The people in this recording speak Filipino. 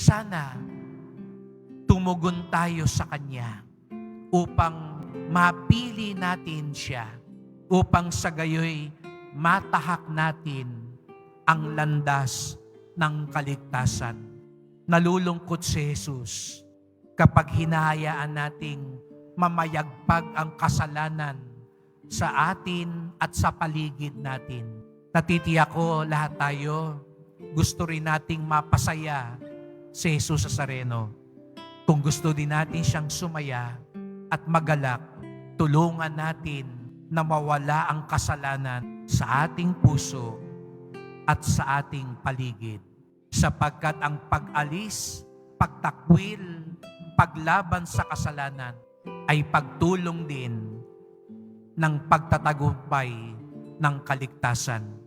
Sana tumugon tayo sa Kanya upang mapili natin siya, upang sa gayoy matahak natin ang landas ng kaligtasan. Nalulungkot si Jesus kapag hinahayaan nating mamayagpag ang kasalanan sa atin at sa paligid natin. Natitiyak ko lahat tayo, gusto rin nating mapasaya si Jesus Nazareno. Kung gusto din natin siyang sumaya at magalak, tulungan natin na mawala ang kasalanan sa ating puso at sa ating paligid. Sapagkat ang pag-alis, pagtakwil, paglaban sa kasalanan ay pagtulong din ng pagtatagumpay ng kaligtasan.